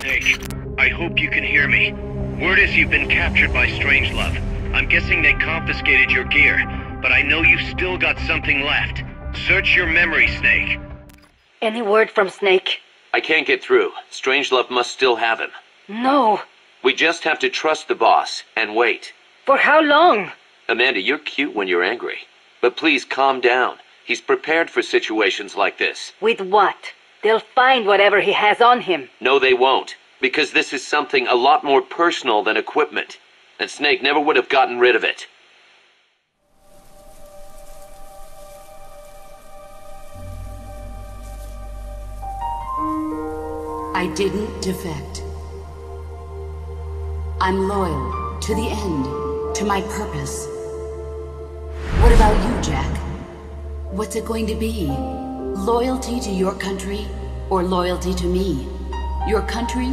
Snake, I hope you can hear me. Word is you've been captured by Strangelove. I'm guessing they confiscated your gear, but I know you've still got something left. Search your memory, Snake. Any word from Snake? I can't get through. Strangelove must still have him. No. We just have to trust the boss, and wait. For how long? Amanda, you're cute when you're angry. But please calm down. He's prepared for situations like this. With what? They'll find whatever he has on him. No, they won't. Because this is something a lot more personal than equipment. And Snake never would have gotten rid of it. I didn't defect. I'm loyal to the end, to my purpose. What about you, Jack? What's it going to be? Loyalty to your country or loyalty to me? Your country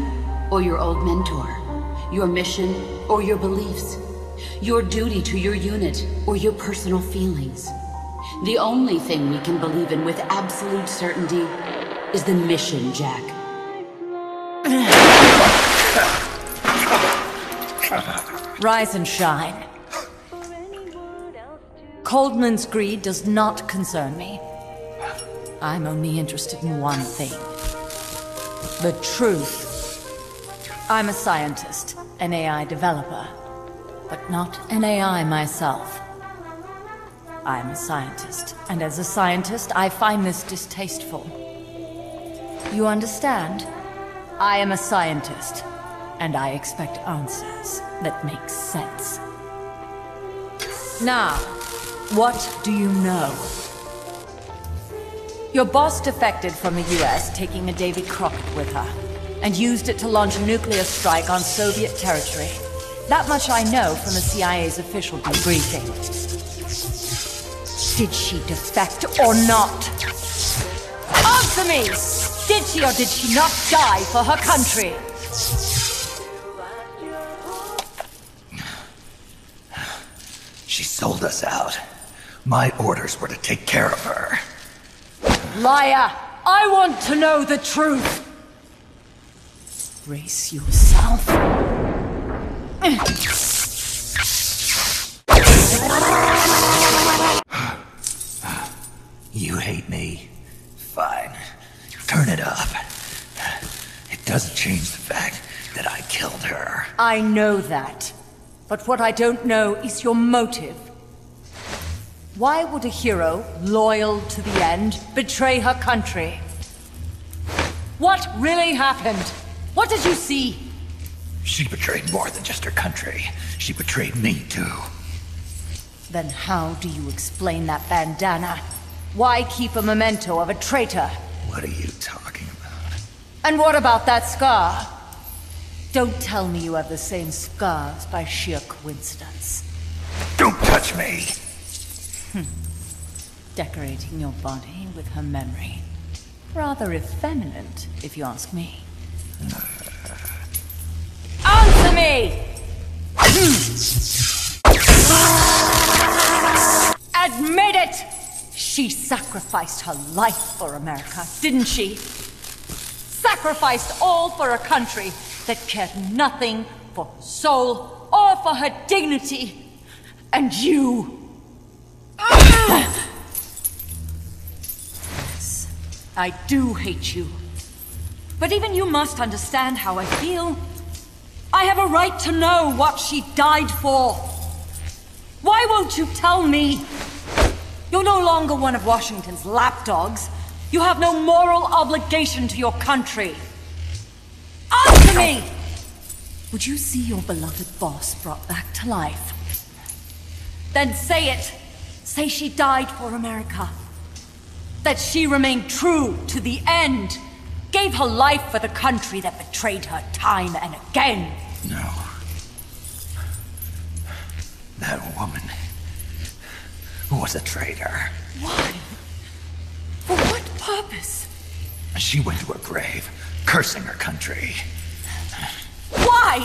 or your old mentor? Your mission or your beliefs? Your duty to your unit or your personal feelings? The only thing we can believe in with absolute certainty is the mission, Jack. Rise and shine. Coldman's greed does not concern me. I'm only interested in one thing. The truth. I'm a scientist, an AI developer, but not an AI myself. I'm a scientist, and as a scientist, I find this distasteful. You understand? I am a scientist, and I expect answers that make sense. Now, what do you know? Your boss defected from the US, taking a Davy Crockett with her, and used it to launch a nuclear strike on Soviet territory. That much I know from the CIA's official debriefing. Did she defect or not? Answer me! Did she or did she not die for her country? She sold us out. My orders were to take care of her. Liar! I want to know the truth! Brace yourself. You hate me? Fine. Turn it up. It doesn't change the fact that I killed her. I know that. But what I don't know is your motive. Why would a hero, loyal to the end, betray her country? What really happened? What did you see? She betrayed more than just her country. She betrayed me, too. Then how do you explain that bandana? Why keep a memento of a traitor? What are you talking about? And what about that scar? Don't tell me you have the same scars by sheer coincidence. Don't touch me! Decorating your body with her memory. Rather effeminate, if you ask me. Answer me! Admit it! She sacrificed her life for America, didn't she? Sacrificed all for a country that cared nothing for her soul or for her dignity. And you... Yes, I do hate you. But even you must understand how I feel. I have a right to know what she died for. Why won't you tell me? You're no longer one of Washington's lapdogs. You have no moral obligation to your country. Answer me! Would you see your beloved boss brought back to life? Then say it. Say she died for America. That she remained true to the end. Gave her life for the country that betrayed her time and again. No. That woman was a traitor. Why? For what purpose? She went to her grave, cursing her country. Why?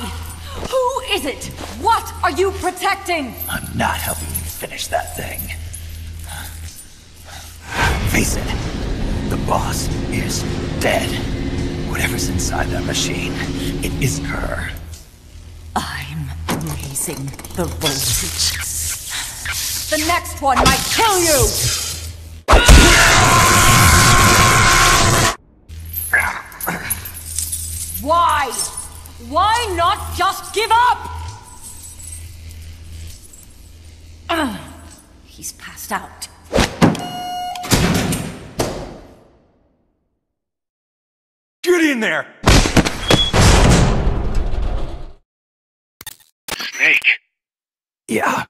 Who is it? What are you protecting? I'm not helping you finish that thing. Face it, the boss is dead. Whatever's inside that machine, it isn't her. I'm raising the voltage. The next one might kill you! Why? Why not just give up? He's passed out. Get in there! Snake, Yeah.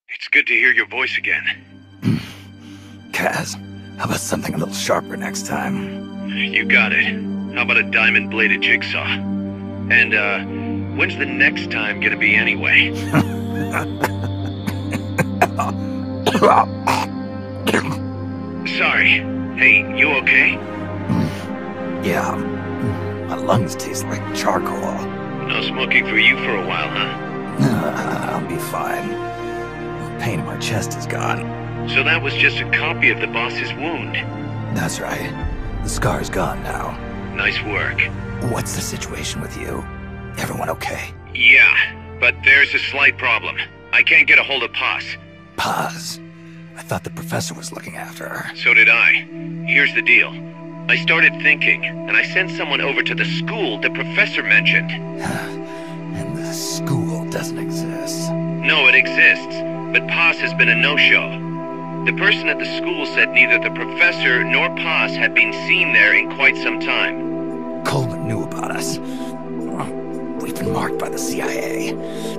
it's good to hear your voice again. Kaz, how about something a little sharper next time? You got it. How about a diamond-bladed jigsaw? And, when's the next time gonna be anyway? Sorry. Hey, you okay? Yeah. My lungs taste like charcoal. No smoking for you for a while, huh? I'll be fine. The pain in my chest is gone. So that was just a copy of the boss's wound. That's right. The scar's gone now. Nice work. What's the situation with you? Everyone okay? Yeah, but there's a slight problem. I can't get a hold of Paz. Paz. I thought the professor was looking after her. So did I. Here's the deal. I started thinking, and I sent someone over to the school the professor mentioned. And the school doesn't exist. No, it exists, but Paz has been a no-show. The person at the school said neither the professor nor Paz had been seen there in quite some time. Coleman knew about us. We've been marked by the CIA.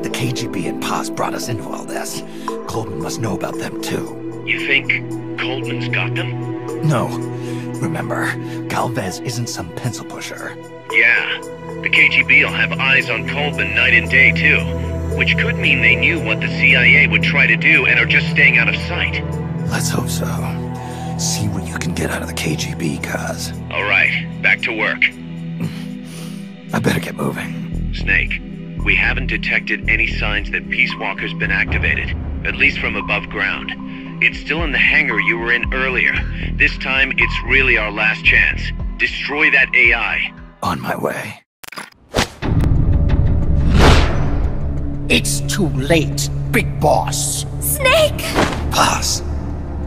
The KGB and Paz brought us into all this. Coleman must know about them too. You think Coleman's got them? No. Remember, Galvez isn't some pencil pusher. Yeah. The KGB'll have eyes on Coleman night and day, too. Which could mean they knew what the CIA would try to do and are just staying out of sight. Let's hope so. See what you can get out of the KGB, Kaz. All right, back to work. I better get moving. Snake, we haven't detected any signs that Peace Walker's been activated, at least from above ground. It's still in the hangar you were in earlier. This time, it's really our last chance. Destroy that AI. On my way. It's too late, Big Boss. Snake! Paz!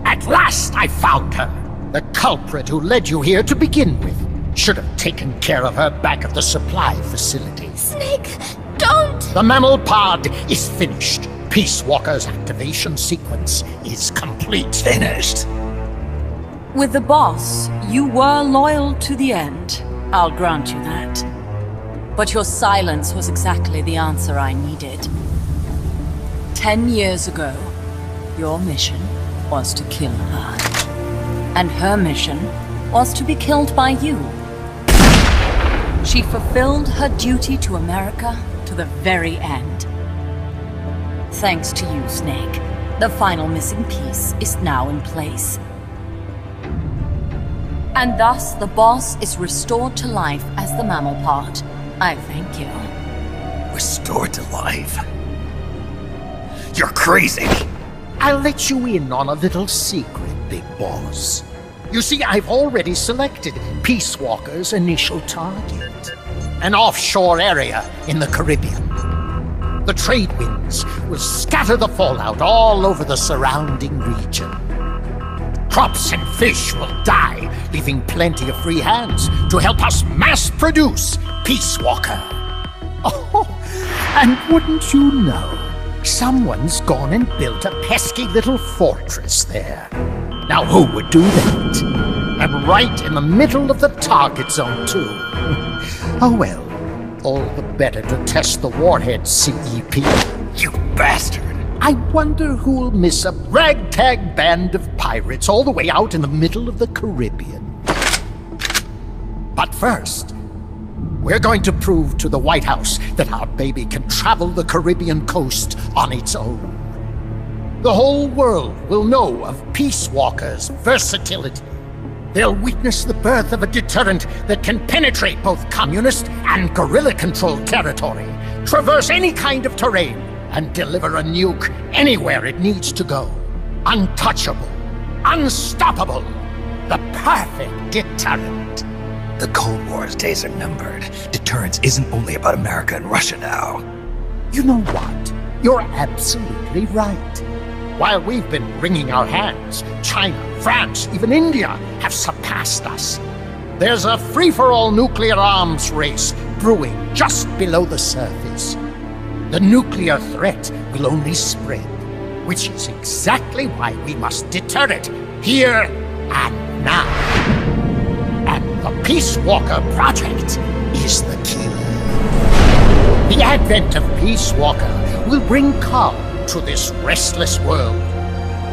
At last I found her. The culprit who led you here to begin with. Should have taken care of her back at the supply facility. Snake, don't! The mammal pod is finished. Peace Walker's activation sequence is complete. Finished. With the boss, you were loyal to the end. I'll grant you that. But your silence was exactly the answer I needed. 10 years ago, your mission was to kill her. And her mission was to be killed by you. She fulfilled her duty to America to the very end. Thanks to you, Snake, the final missing piece is now in place. And thus, the boss is restored to life as the mammal pod. I thank you. Restored to life? You're crazy! I'll let you in on a little secret, Big Boss. You see, I've already selected Peace Walker's initial target. An offshore area in the Caribbean. The trade winds will scatter the fallout all over the surrounding region. Crops and fish will die, leaving plenty of free hands to help us mass-produce Peace Walker. Oh, and wouldn't you know, someone's gone and built a pesky little fortress there. Now who would do that? And right in the middle of the target zone, too. Oh well, all the better to test the warhead, CEP. You bastard! I wonder who'll miss a ragtag band of pirates all the way out in the middle of the Caribbean. But first, we're going to prove to the White House that our baby can travel the Caribbean coast on its own. The whole world will know of Peace Walker's versatility. They'll witness the birth of a deterrent that can penetrate both communist and guerrilla-controlled territory, traverse any kind of terrain, and deliver a nuke anywhere it needs to go. Untouchable. Unstoppable. The perfect deterrent. The Cold War's days are numbered. Deterrence isn't only about America and Russia now. You know what? You're absolutely right. While we've been wringing our hands, China, France, even India have surpassed us. There's a free-for-all nuclear arms race brewing just below the surface. The nuclear threat will only spread, which is exactly why we must deter it here and now. And the Peace Walker Project is the key. The advent of Peace Walker will bring calm to this restless world.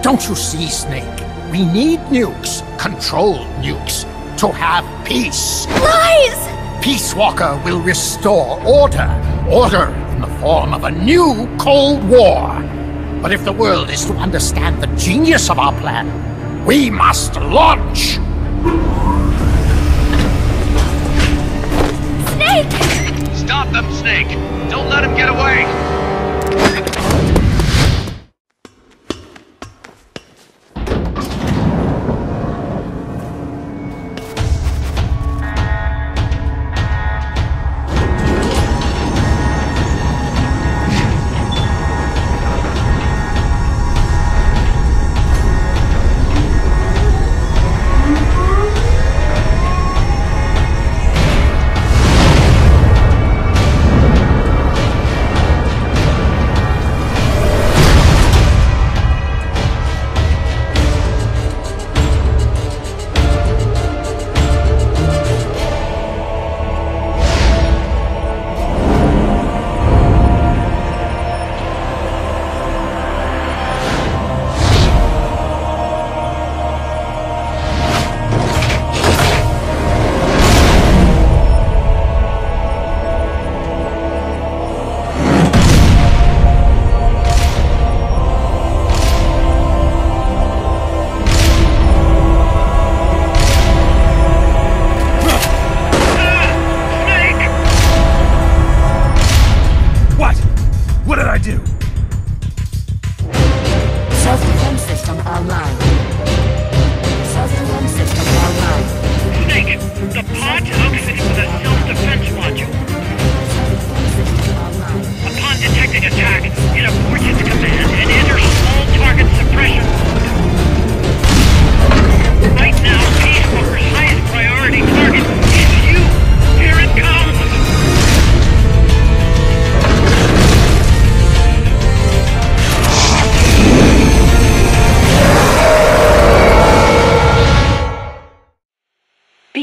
Don't you see, Snake? We need nukes, controlled nukes, to have peace. Lies! Peace Walker will restore order. Order in the form of a new Cold War. But if the world is to understand the genius of our plan, we must launch! Snake! Stop them, Snake! Don't let him get away!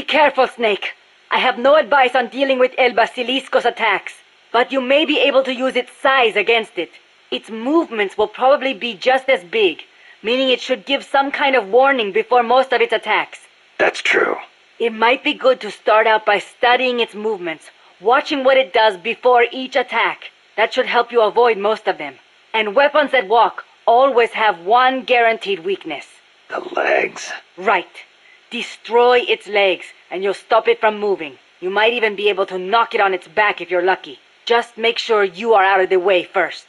Careful, Snake. I have no advice on dealing with El Basilisco's attacks, but you may be able to use its size against it. Its movements will probably be just as big, meaning it should give some kind of warning before most of its attacks. That's true. It might be good to start out by studying its movements, watching what it does before each attack. That should help you avoid most of them. And weapons that walk always have one guaranteed weakness. The legs. Right. Destroy its legs, and you'll stop it from moving. You might even be able to knock it on its back if you're lucky. Just make sure you are out of the way first.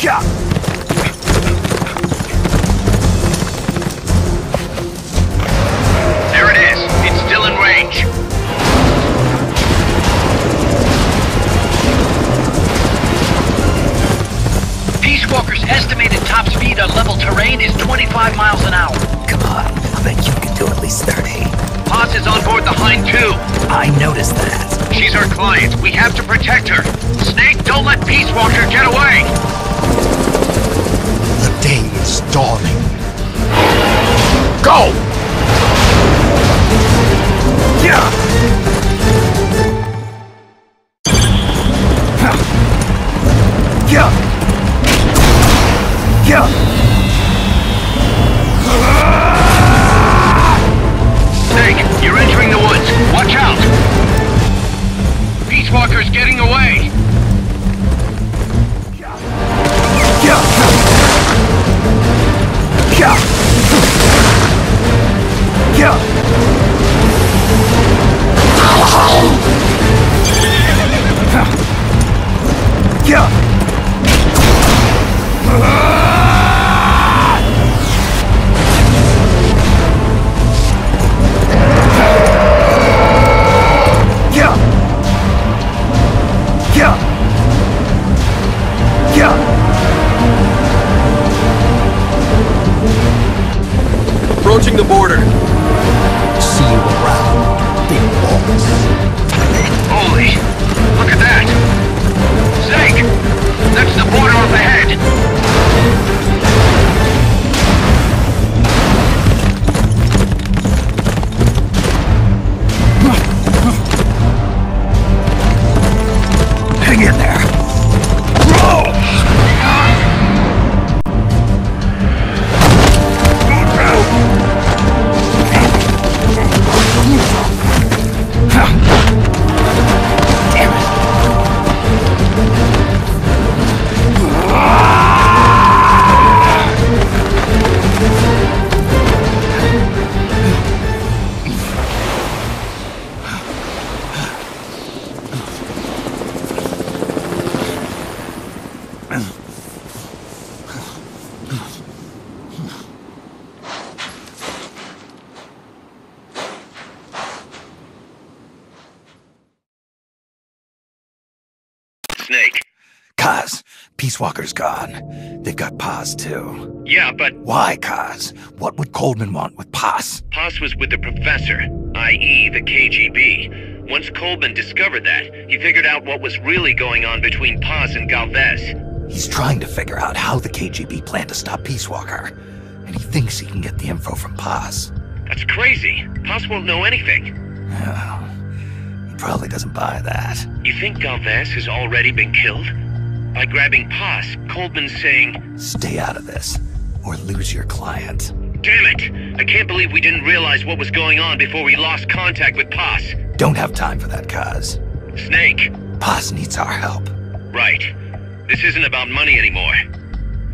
There it is. It's still in range. Peace Walker's estimated top speed on level terrain is 25 miles an hour. Come on, I bet you can do at least 30. Paz is on board the Hind too. I noticed that. She's our client. We have to protect her. Snake, don't let Peace Walker get away! The day is dawning. Go! Yeah! Yeah! Snake, you're entering the woods. Watch out! Peace Walker's getting away! Approaching the border. See you around, big boss. Holy, look at that! Snake, that's the border up ahead! Hang in there. Snake. Kaz, Peace Walker's gone. They've got Paz too. Yeah, but Why, Kaz? What would Coleman want with Paz? Paz was with the professor, i.e. the KGB. Once Coleman discovered that, he figured out what was really going on between Paz and Galvez. He's trying to figure out how the KGB plan to stop Peace Walker. And he thinks he can get the info from Paz. That's crazy. Paz won't know anything. Oh, he probably doesn't buy that. You think Galvez has already been killed? By grabbing Paz, Coleman's saying, Stay out of this, or lose your client. damn it! I can't believe we didn't realize what was going on before we lost contact with Paz. Don't have time for that, Kaz. Snake. Paz needs our help. Right. This isn't about money anymore.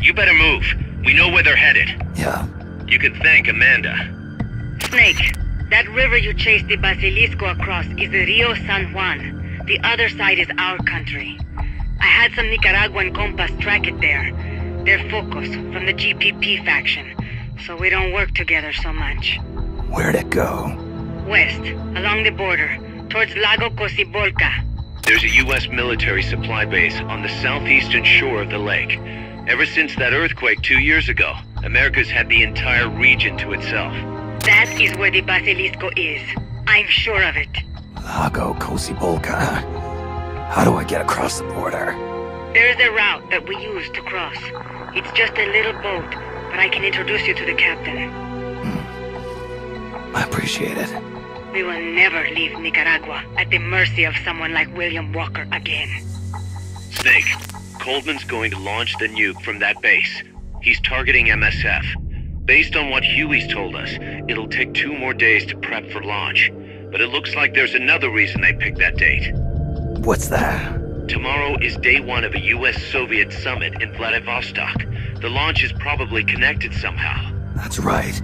You better move. We know where they're headed. Yeah. You can thank Amanda. Snake, that river you chased the Basilisco across is the Rio San Juan. The other side is our country. I had some Nicaraguan compas track it there. They're Focos, from the GPP faction, so we don't work together so much. Where'd it go? West, along the border, towards Lago Cocibolca. There's a U.S. military supply base on the southeastern shore of the lake. Ever since that earthquake 2 years ago, America's had the entire region to itself. That is where the Basilisco is. I'm sure of it. Lago Cocibolca. How do I get across the border? There's a route that we use to cross. It's just a little boat, but I can introduce you to the captain. I appreciate it. We will never leave Nicaragua at the mercy of someone like William Walker again. Snake, Coleman's going to launch the nuke from that base. He's targeting MSF. Based on what Huey's told us, it'll take 2 more days to prep for launch. But it looks like there's another reason they picked that date. What's that? Tomorrow is day 1 of a US-Soviet summit in Vladivostok. The launch is probably connected somehow. That's right.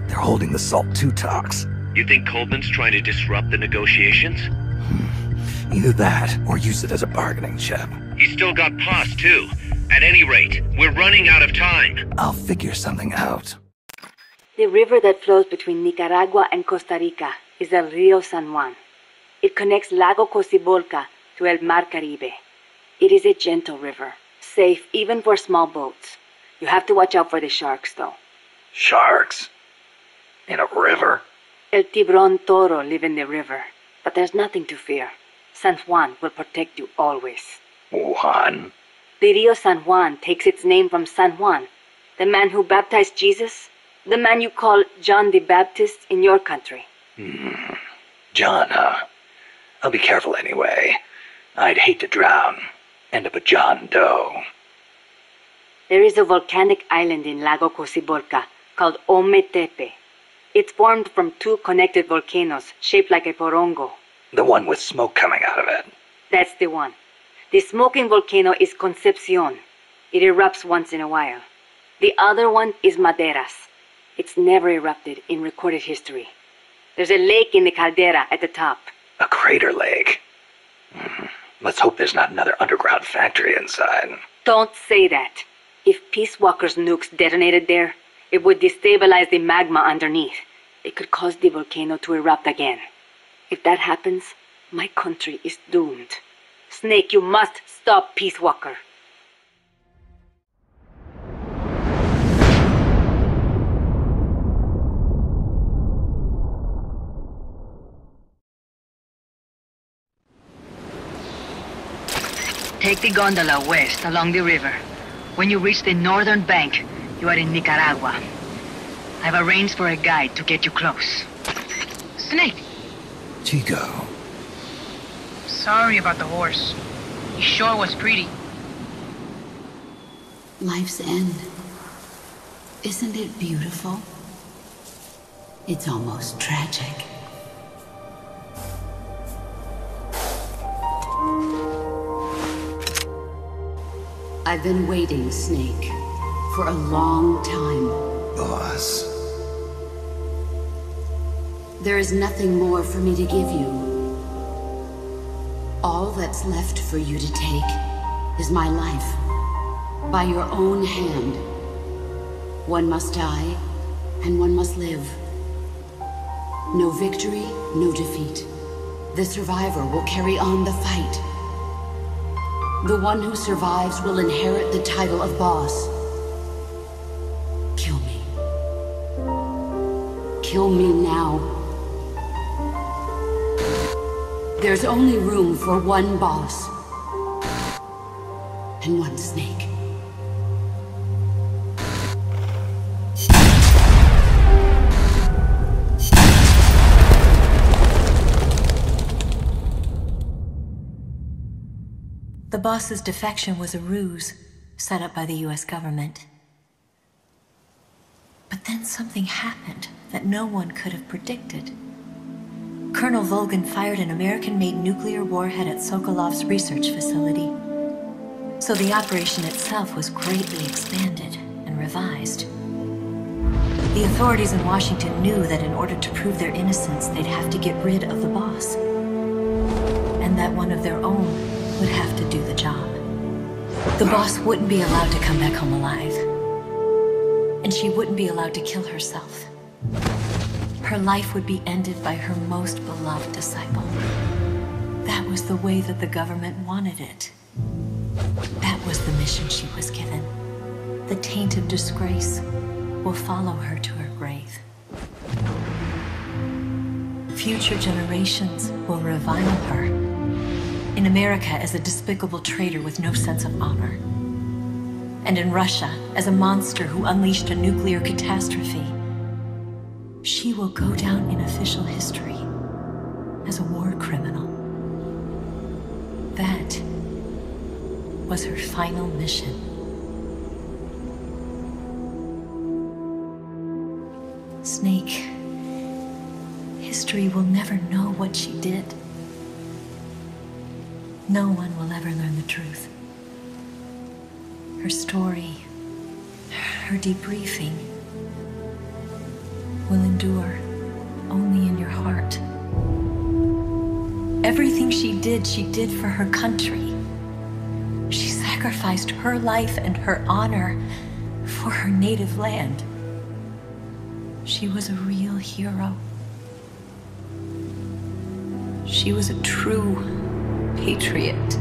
They're holding the SALT II talks. You think Coleman's trying to disrupt the negotiations? Either that, or use it as a bargaining chip. He's still got Paz, too. At any rate, we're running out of time. I'll figure something out. The river that flows between Nicaragua and Costa Rica is el Rio San Juan. It connects Lago Cocibolca to El Mar Caribe. It is a gentle river, safe even for small boats. You have to watch out for the sharks, though. Sharks? In a river? El Tiburón Toro live in the river, but there's nothing to fear. San Juan will protect you always. Juan? The Rio San Juan takes its name from San Juan, the man who baptized Jesus, the man you call John the Baptist in your country. John, huh? I'll be careful anyway. I'd hate to drown. End up a John Doe. There is a volcanic island in Lago Cocibolca called Ometepe. It's formed from two connected volcanoes shaped like a porongo. The one with smoke coming out of it. That's the one. The smoking volcano is Concepcion. It erupts once in a while. The other one is Maderas. It's never erupted in recorded history. There's a lake in the caldera at the top. A crater lake. Let's hope there's not another underground factory inside. Don't say that. If Peace Walker's nukes detonated there, it would destabilize the magma underneath. It could cause the volcano to erupt again. If that happens, my country is doomed. Snake, you must stop Peace Walker. Take the gondola west along the river. When you reach the northern bank, you are in Nicaragua. I've arranged for a guide to get you close. Snake! Chico. Sorry about the horse. He sure was pretty. Life's end. Isn't it beautiful? It's almost tragic. I've been waiting, Snake, for a long time. Boss. There is nothing more for me to give you. All that's left for you to take is my life, by your own hand. One must die, and one must live. No victory, no defeat. The survivor will carry on the fight. The one who survives will inherit the title of boss. Kill me. Kill me now. There's only room for one boss. And one snake. The boss's defection was a ruse set up by the US government. But then something happened that no one could have predicted. Colonel Volgin fired an American-made nuclear warhead at Sokolov's research facility. So the operation itself was greatly expanded and revised. The authorities in Washington knew that in order to prove their innocence, they'd have to get rid of the boss. And that one of their own would have to do the job. The boss wouldn't be allowed to come back home alive. And she wouldn't be allowed to kill herself. Her life would be ended by her most beloved disciple. That was the way that the government wanted it. That was the mission she was given. The taint of disgrace will follow her to her grave. Future generations will revile her. In America as a despicable traitor with no sense of honor. And in Russia as a monster who unleashed a nuclear catastrophe. She will go down in official history as a war criminal. That was her final mission. Snake, history will never know what she did. No one will ever learn the truth. Her story, her debriefing, will endure only in your heart. Everything she did for her country. She sacrificed sacrificed her life and her honor for her native land. She was a real hero. She was a true patriot.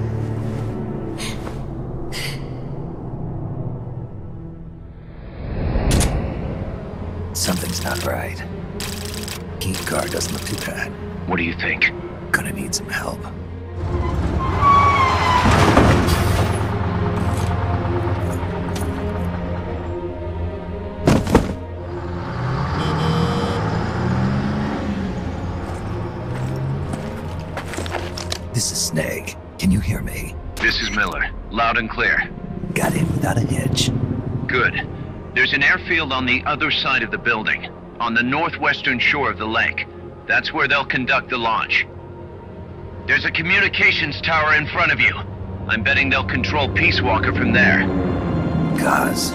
Something's not right. Gate guard doesn't look too bad. What do you think? Gonna need some help. This is Snake. Can you hear me? This is Miller. Loud and clear. Got in without a hitch. Good. There's an airfield on the other side of the building, on the northwestern shore of the lake. That's where they'll conduct the launch. There's a communications tower in front of you. I'm betting they'll control Peace Walker from there. Gaz,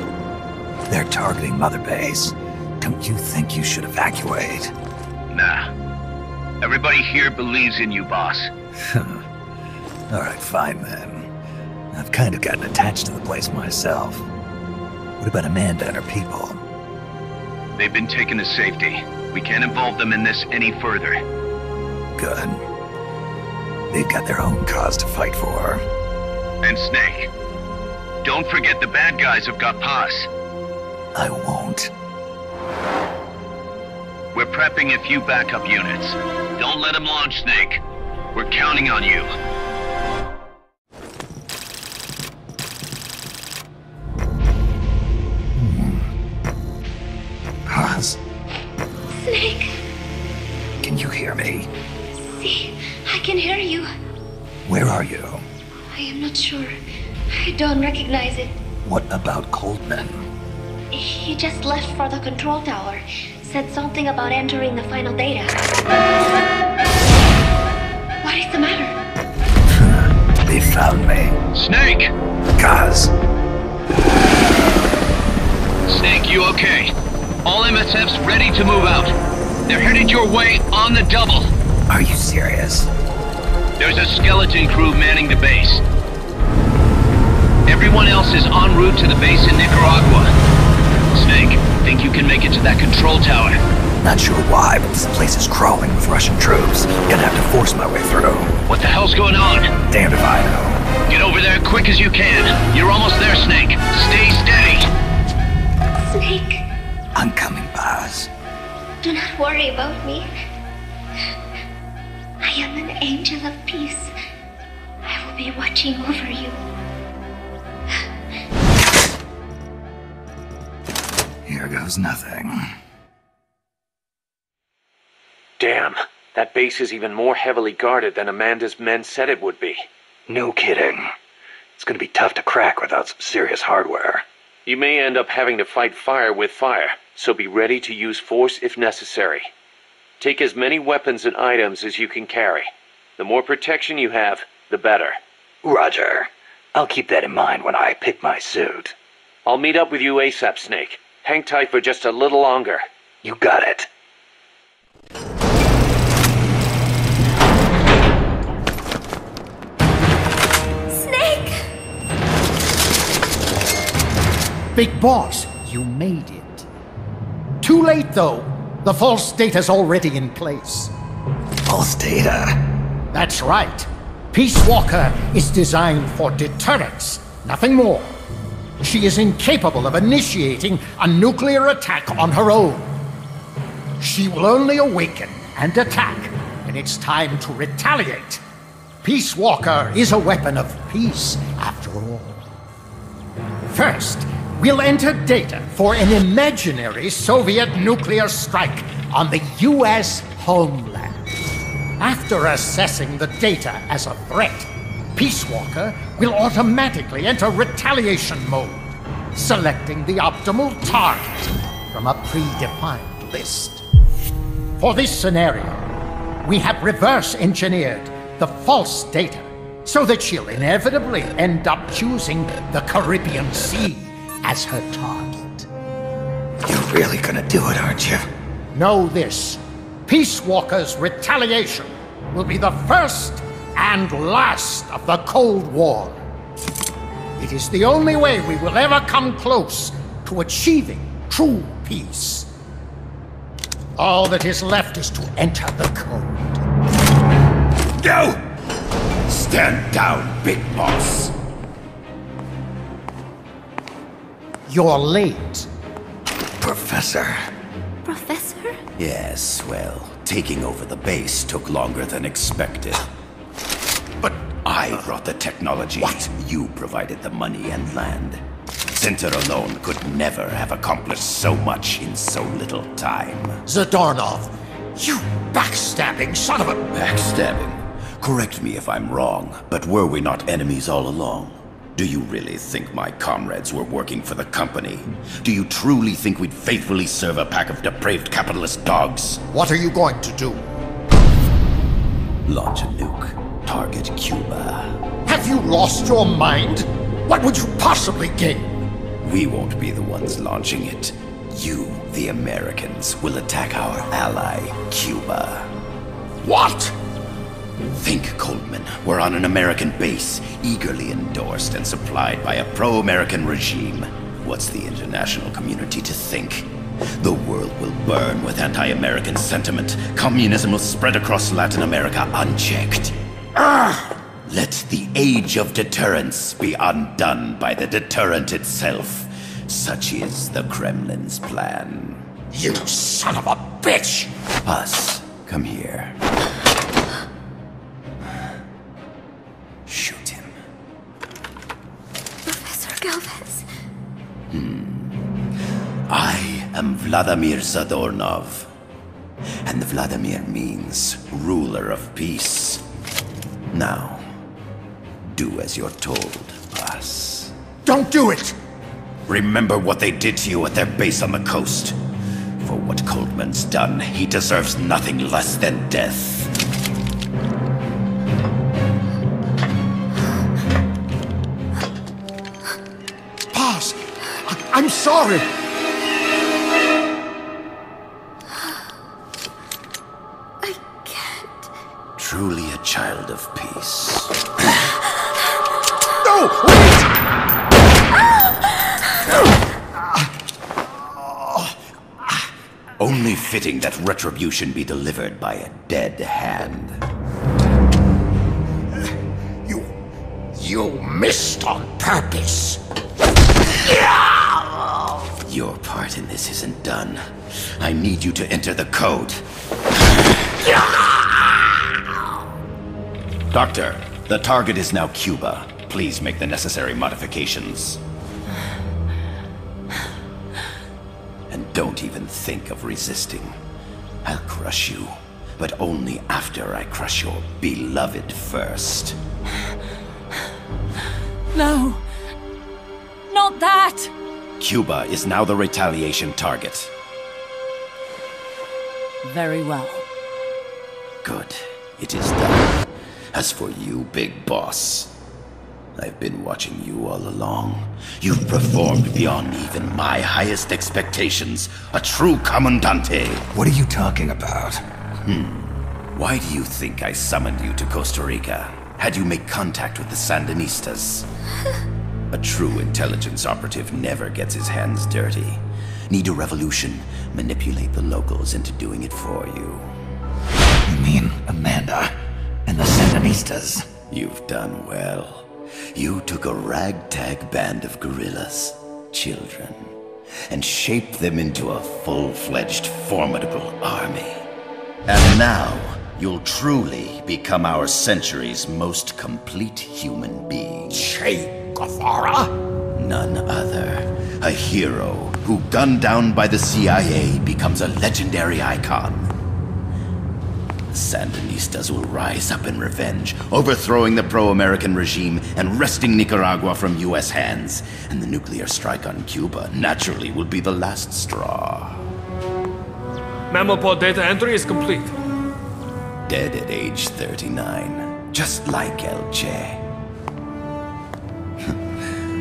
they're targeting Mother Base. Don't you think you should evacuate? Nah. Everybody here believes in you, boss. Alright, fine then. I've kind of gotten attached to the place myself. What about Amanda and her people? They've been taken to safety. We can't involve them in this any further. Good. They've got their own cause to fight for. And Snake. Don't forget the bad guys have got Paz. I won't. We're prepping a few backup units. Don't let them launch, Snake. We're counting on you. Paz? Snake! Can you hear me? See, I can hear you. Where are you? I am not sure. I don't recognize it. What about Coldman? He just left for the control tower. Said something about entering the final data. What is the matter? They found me. Snake! Gaz. Snake, you okay? All MSF's ready to move out. They're headed your way on the double. Are you serious? There's a skeleton crew manning the base. Everyone else is en route to the base in Nicaragua. Snake, think you can make it to that control tower? Not sure why, but this place is crawling with Russian troops. Gonna have to force my way through. What the hell's going on? Damned if I know. Get over there quick as you can. You're almost there, Snake. Stay steady. Snake. I'm coming, Paz. Do not worry about me. I am an angel of peace. I will be watching over you. Here goes nothing. Damn, that base is even more heavily guarded than Amanda's men said it would be. No kidding. It's gonna be tough to crack without some serious hardware. You may end up having to fight fire with fire, so be ready to use force if necessary. Take as many weapons and items as you can carry. The more protection you have, the better. Roger. I'll keep that in mind when I pick my suit. I'll meet up with you ASAP, Snake. Hang tight for just a little longer. You got it. Snake! Big Boss, you made it. Too late, though. The false data's already in place. False data? That's right. Peace Walker is designed for deterrence, nothing more. She is incapable of initiating a nuclear attack on her own. She will only awaken and attack when it's time to retaliate. Peace Walker is a weapon of peace, after all. First, we'll enter data for an imaginary Soviet nuclear strike on the U.S. homeland. After assessing the data as a threat, Peace Walker will automatically enter retaliation mode, selecting the optimal target from a predefined list. For this scenario, we have reverse engineered the false data so that she'll inevitably end up choosing the Caribbean Sea as her target. You're really gonna do it, aren't you? Know this. Peace Walker's retaliation will be the first and last of the Cold War. It is the only way we will ever come close to achieving true peace. All that is left is to enter the code. Go! Stand down, Big Boss. You're late. Professor. Professor? Yes, well, taking over the base took longer than expected. But I brought the technology. What? You provided the money and land. Center alone could never have accomplished so much in so little time. Zadornov, you backstabbing son of a... Backstabbing? Correct me if I'm wrong, but were we not enemies all along? Do you really think my comrades were working for the company? Do you truly think we'd faithfully serve a pack of depraved capitalist dogs? What are you going to do? Launch a nuke. Target Cuba. Have you lost your mind? What would you possibly gain? We won't be the ones launching it. You, the Americans, will attack our ally, Cuba. What? Think, Coldman. We're on an American base, eagerly endorsed and supplied by a pro-American regime. What's the international community to think? The world will burn with anti-American sentiment. Communism will spread across Latin America unchecked. Let the age of deterrence be undone by the deterrent itself. Such is the Kremlin's plan. You son of a bitch! Us, come here. Shoot him. Professor Galvez. I am Vladimir Zadornov. And Vladimir means ruler of peace. Now, do as you're told, boss. Don't do it! Remember what they did to you at their base on the coast. For what Coldman's done, he deserves nothing less than death. Boss, I'm sorry. I can't. Truly a child of peace. No! Wait! Only fitting that retribution be delivered by a dead hand. You missed on purpose. Your part in this isn't done. I need you to enter the code. Doctor, the target is now Cuba. Please make the necessary modifications. And don't even think of resisting. I'll crush you, but only after I crush your beloved first. No. Not that! Cuba is now the retaliation target. Very well. Good. It is done. As for you, Big Boss, I've been watching you all along. You've performed beyond even my highest expectations. A true Commandante. What are you talking about? Why do you think I summoned you to Costa Rica? Had you make contact with the Sandinistas? A true intelligence operative never gets his hands dirty. Need a revolution? Manipulate the locals into doing it for you. You mean Amanda and the Sandinistas? You've done well. You took a ragtag band of guerrillas, children, and shaped them into a full-fledged, formidable army. And now, you'll truly become our century's most complete human being. Che Guevara? None other. A hero who, gunned down by the CIA, becomes a legendary icon. The Sandinistas will rise up in revenge, overthrowing the pro-American regime and wresting Nicaragua from U.S. hands. And the nuclear strike on Cuba, naturally, will be the last straw. Mammopod data entry is complete. Dead at age 39, just like El Che.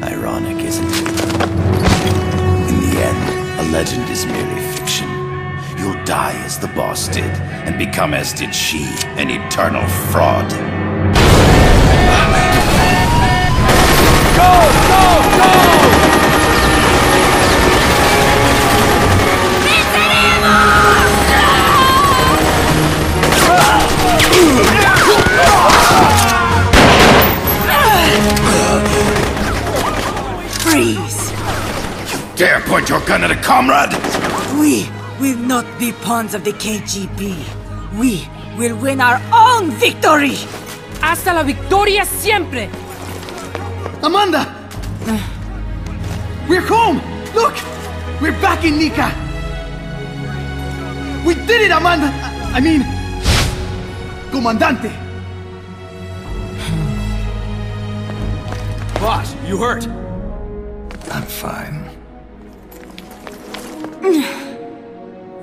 Ironic, isn't it? In the end, a legend is merely fiction. You'll die as the boss did, and become as did she, an eternal fraud. Go! Go! point your gun at a comrade? We will not be pawns of the KGB. We will win our own victory! Hasta la victoria siempre! Amanda! We're home! Look! We're back in Nika! We did it, Amanda! I mean... Comandante! Boss, you hurt? I'm fine.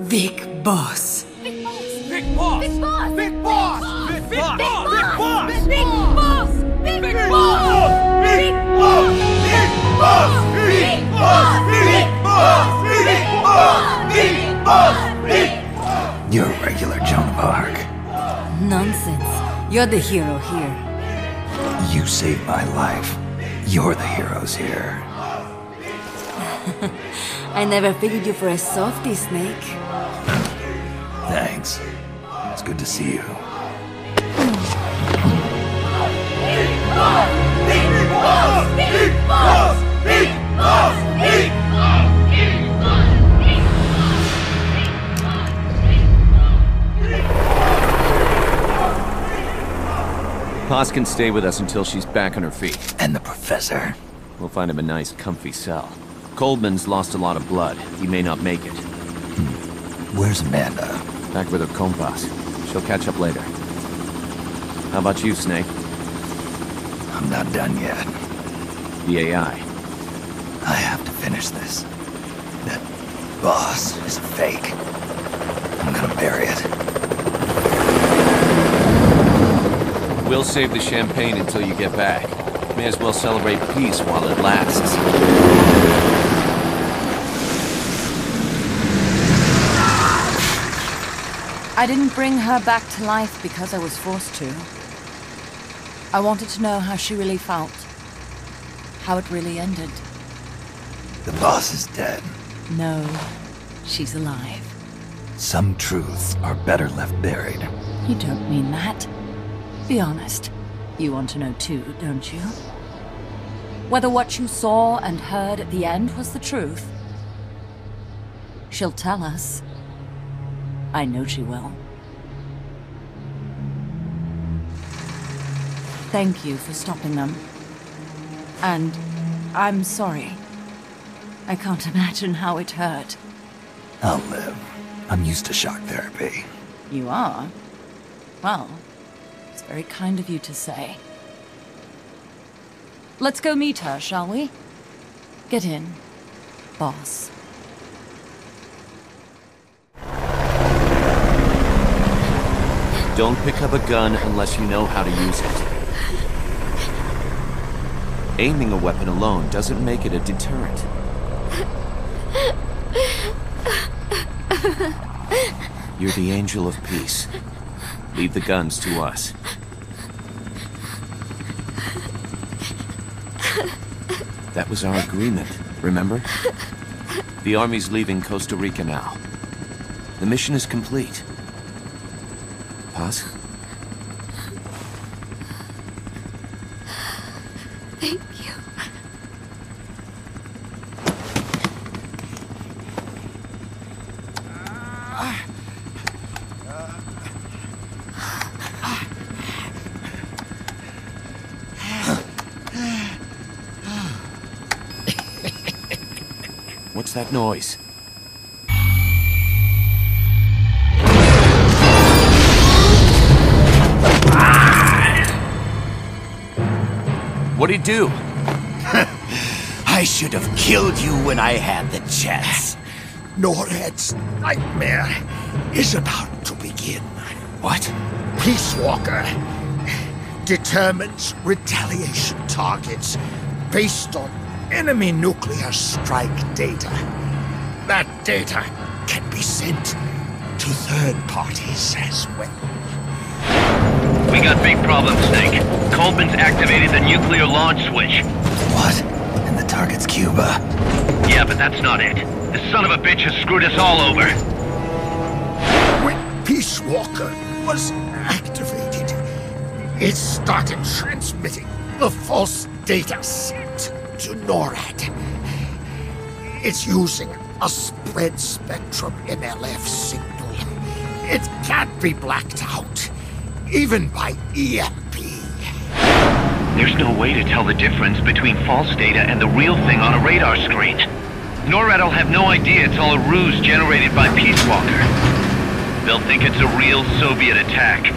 Big Boss. Big Boss! Big Boss! Big Boss! Big Boss! Big Boss! Big Boss! Big Boss! Big Boss! Big Boss! Big Boss! Big Boss! Big Boss! Big Boss! Big Boss! You're a regular Joan of Arc. Nonsense. You're the hero here. You saved my life. You're the heroes here. I never figured you for a softie, Snake. Thanks. It's good to see you. Big Boss! Big Boss! Big Boss! Big Boss! Big Boss! Paz can stay with us until she's back on her feet. And the professor? We'll find him a nice, comfy cell. Coldman's lost a lot of blood. He may not make it. Where's Amanda? Back with her compas. She'll catch up later. How about you, Snake? I'm not done yet. The AI. I have to finish this. That boss is a fake. I'm gonna bury it. We'll save the champagne until you get back. May as well celebrate peace while it lasts. I didn't bring her back to life because I was forced to. I wanted to know how she really felt. How it really ended. The boss is dead. No, she's alive. Some truths are better left buried. You don't mean that. Be honest. You want to know too, don't you? Whether what you saw and heard at the end was the truth. She'll tell us. I know she will. Thank you for stopping them. And I'm sorry. I can't imagine how it hurt. I'll live. I'm used to shock therapy. You are? Well, it's very kind of you to say. Let's go meet her, shall we? Get in, boss. Don't pick up a gun unless you know how to use it. Aiming a weapon alone doesn't make it a deterrent. You're the angel of peace. Leave the guns to us. That was our agreement, remember? The army's leaving Costa Rica now. The mission is complete. Paz? Thank you. What's that noise? What'd he do? I should have killed you when I had the chance. Norred's nightmare is about to begin. What? Peace Walker determines retaliation targets based on enemy nuclear strike data. That data can be sent to third parties as well. We got big problems, Snake. Coldman's activated the nuclear launch switch. What? And the target's Cuba. Yeah, but that's not it. The son of a bitch has screwed us all over. When Peace Walker was activated, it started transmitting a false data set to NORAD. It's using a spread spectrum MLF signal. It can't be blacked out, even by EMP. There's no way to tell the difference between false data and the real thing on a radar screen. NORAD will have no idea it's all a ruse generated by Peace Walker. They'll think it's a real Soviet attack.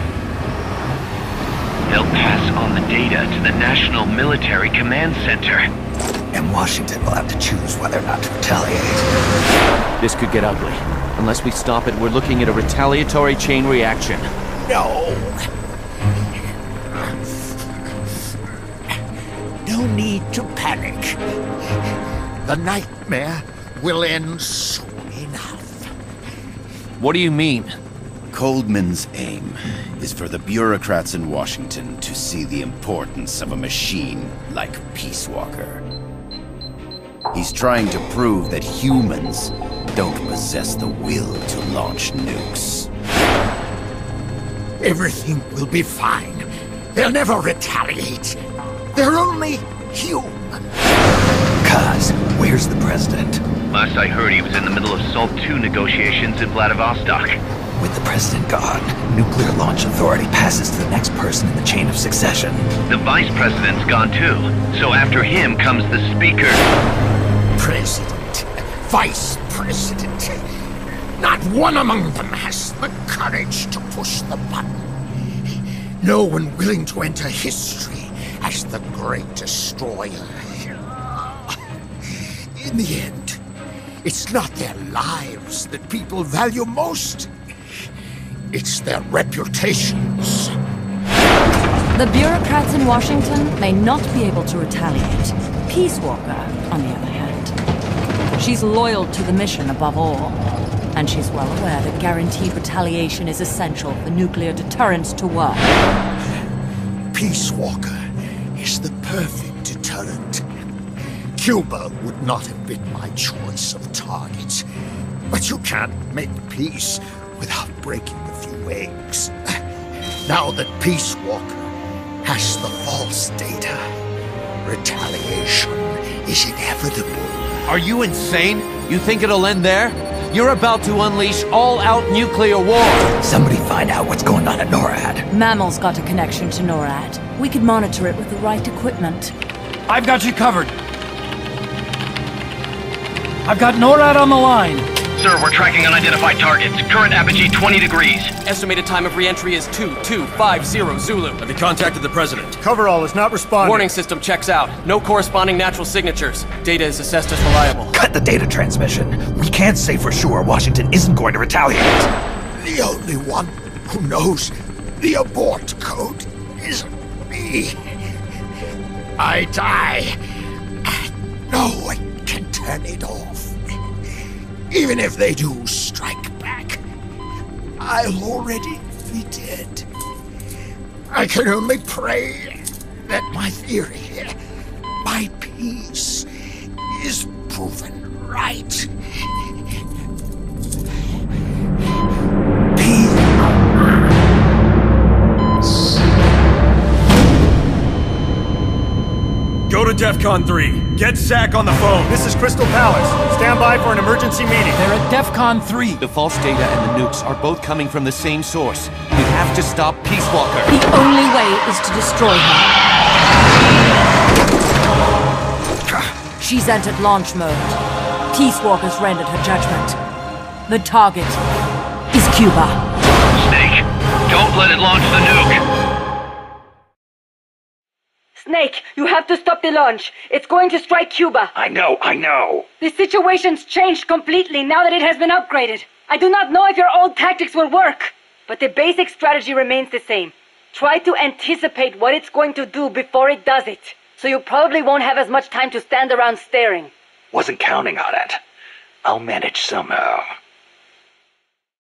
They'll pass on the data to the National Military Command Center. And Washington will have to choose whether or not to retaliate. This could get ugly. Unless we stop it, we're looking at a retaliatory chain reaction. No. No need to panic. The nightmare will end soon enough. What do you mean? Coldman's aim is for the bureaucrats in Washington to see the importance of a machine like Peace Walker. He's trying to prove that humans don't possess the will to launch nukes. Everything will be fine. They'll never retaliate. They're only human. Kaz, where's the president? Last I heard, he was in the middle of SALT II negotiations in Vladivostok. With the president gone, Nuclear Launch Authority passes to the next person in the chain of succession. The vice president's gone too, so after him comes the speaker. President, vice president. Not one among them has the courage to push the button. No one willing to enter history as the great destroyer. In the end, it's not their lives that people value most. It's their reputations. The bureaucrats in Washington may not be able to retaliate. Peace Walker, on the other hand, she's loyal to the mission above all. And she's well aware that guaranteed retaliation is essential for nuclear deterrence to work. Peace Walker is the perfect deterrent. Cuba would not have been my choice of target. But you can't make peace without breaking a few eggs. Now that Peace Walker has the false data, retaliation is inevitable. Are you insane? You think it'll end there? You're about to unleash all-out nuclear war! Somebody find out what's going on at NORAD. Mammal's got a connection to NORAD. We could monitor it with the right equipment. I've got you covered. I've got NORAD on the line. Sir, we're tracking unidentified targets. Current apogee 20 degrees. Estimated time of re-entry is 2250 Zulu. Have you contacted the president? Coverall is not responding. Warning system checks out. No corresponding natural signatures. Data is assessed as reliable. Cut the data transmission. We can't say for sure Washington isn't going to retaliate. The only one who knows the abort code is me. I die, and no one can turn it off. Even if they do strike back, I'll already be dead. I can only pray that my theory, my peace, is proven right. Go to DEFCON 3. Get Zach on the phone. This is Crystal Palace. Stand by for an emergency meeting. They're at DEFCON 3. The false data and the nukes are both coming from the same source. We have to stop Peace Walker. The only way is to destroy her. She's entered launch mode. Peace Walker's rendered her judgment. The target is Cuba. Snake, don't let it launch the nuke. Snake, you have to stop the launch. It's going to strike Cuba. I know. The situation's changed completely now that it has been upgraded. I do not know if your old tactics will work, but the basic strategy remains the same. Try to anticipate what it's going to do before it does it, so you probably won't have as much time to stand around staring. Wasn't counting on it. I'll manage somehow.